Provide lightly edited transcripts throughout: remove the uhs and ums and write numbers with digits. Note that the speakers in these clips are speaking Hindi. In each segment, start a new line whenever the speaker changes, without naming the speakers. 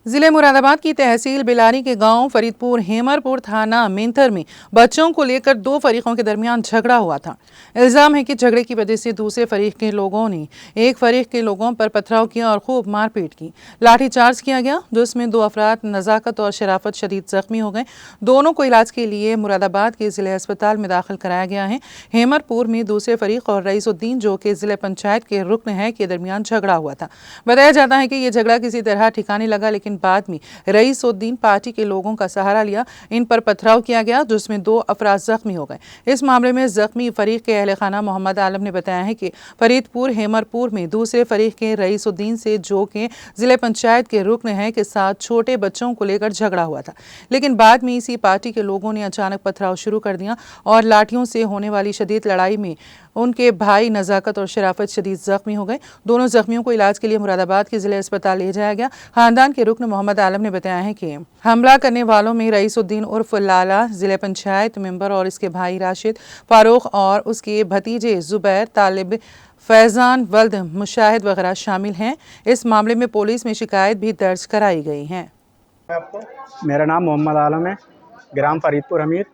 जिले मुरादाबाद की तहसील बिलारी के गांव फरीदपुर हेमरपुर थाना मेंथर में बच्चों को लेकर दो फरीकों के दरमियान झगड़ा हुआ था। इल्जाम है कि झगड़े की वजह से दूसरे फरीक के लोगों ने एक फरीक के लोगों पर पथराव किया और खूब मारपीट की। लाठीचार्ज किया गया, जिसमें दो अफराद नजाकत और शराफत शदीद जख्मी हो गए। दोनों को इलाज के लिए मुरादाबाद के जिले अस्पताल में दाखिल कराया गया है। हेमरपुर में दूसरे फरीक और रईसुद्दीन, जो कि जिले पंचायत के रुकन है, के दरमियान झगड़ा हुआ था। बताया जाता है कि यह झगड़ा किसी तरह ठिकाने लगा, लेकिन बाद में रईसुद्दीन पार्टी के लोगों का सहारा लिया। इन पर पथराव किया गया, जिसमें दो अफराद जख्मी हो गए। इस मामले में जख्मी फरीक के अहले खाना मोहम्मद आलम ने बताया है कि फरीदपुर हेमरपुर में दूसरे फरीक के रईसुद्दीन से, जो कि जिले पंचायत के रुकन है, के साथ छोटे बच्चों को लेकर झगड़ा हुआ था। लेकिन बाद में इसी पार्टी के लोगों ने अचानक पथराव शुरू कर दिया और लाठियों से होने वाली शदीद लड़ाई में उनके भाई नजाकत और शराफत शदीद जख्मी हो गए। दोनों जख्मियों को इलाज के लिए मुरादाबाद के जिले अस्पताल ले जाया गया। खानदान के रुकन मोहम्मद आलम ने बताया है कि हमला करने वालों में रईसुद्दीन उर्फ लाला, जिले पंचायत मेंबर, और इसके भाई राशिद, फारूक और उसके भतीजे जुबैर, तालिब, फैजान, वल्द, मुशाहिद वगैरह शामिल हैं। इस मामले में पुलिस में शिकायत भी दर्ज कराई गई है।
मेरा नाम मोहम्मद आलम है, ग्राम फरीदपुर हमीर।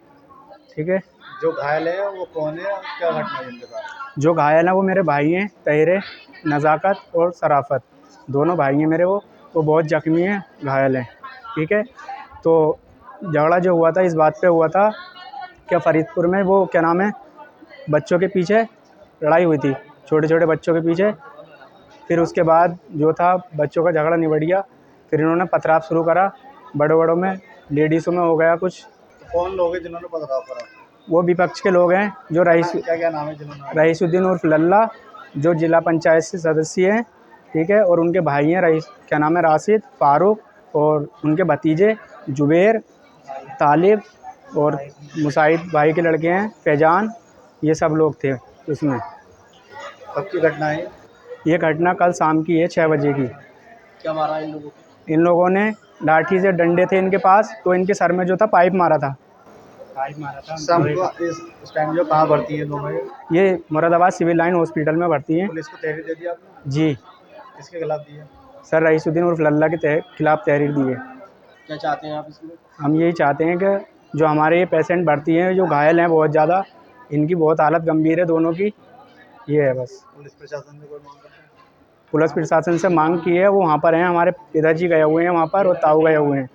ठीक है।
जो घायल है वो कौन है और क्या घटना है इनके साथ?
जो घायल है वो मेरे भाई हैं, तहरे, नज़ाकत और शराफत। दोनों भाई हैं मेरे। वो बहुत जख्मी हैं, घायल हैं। ठीक है। तो झगड़ा जो हुआ था इस बात पे हुआ था कि फरीदपुर में वो क्या नाम है, बच्चों के पीछे लड़ाई हुई थी, छोटे छोटे बच्चों के पीछे। फिर उसके बाद जो था बच्चों का झगड़ा निबट गया। फिर इन्होंने पथराव शुरू करा, बड़ों बड़ों में, लेडीज़ों में हो गया कुछ।
तो कौन लोग हैं जिन्होंने पथराव करा?
वो विपक्ष के लोग हैं, जो
क्या नाम है जिन्होंने?
रईसुद्दीन उर्फ लल्ला, जो जिला पंचायत से सदस्य हैं। ठीक है। और उनके भाई हैं क्या नाम है, राशिद, फारूक, और उनके भतीजे जुबैर, तालिब और मुशाहिद भाई के लड़के हैं, फैजान। ये सब लोग थे उसमें।
कब की घटना है?
ये घटना कल शाम की है, 6 बजे की।
क्या मारा इन लोगों को?
इन लोगों ने लाठी से, डंडे थे इनके पास, तो इनके सर में जो था पाइप मारा था।
इस टाइम जो कहाँ भर्ती है दोनों?
ये मुरादाबाद सिविल लाइन हॉस्पिटल में भर्ती हैं।
पुलिस को तहरीर दे दी आपने?
जी।
किसके खिलाफ दी है?
सर रईसुद्दीन उर्फ लल्ला के खिलाफ तहरीर दी है।
क्या चाहते हैं आप इसमें?
हम यही चाहते हैं कि जो हमारे ये पेशेंट भर्ती हैं, जो घायल हैं बहुत ज़्यादा, इनकी बहुत हालत गंभीर है दोनों की। ये है बस।
पुलिस प्रशासन से कोई मांग करते हैं?
पुलिस प्रशासन से मांग की है, वो वहाँ पर हैं, हमारे पिताजी गए हुए हैं वहाँ पर और ताऊ गए हुए हैं।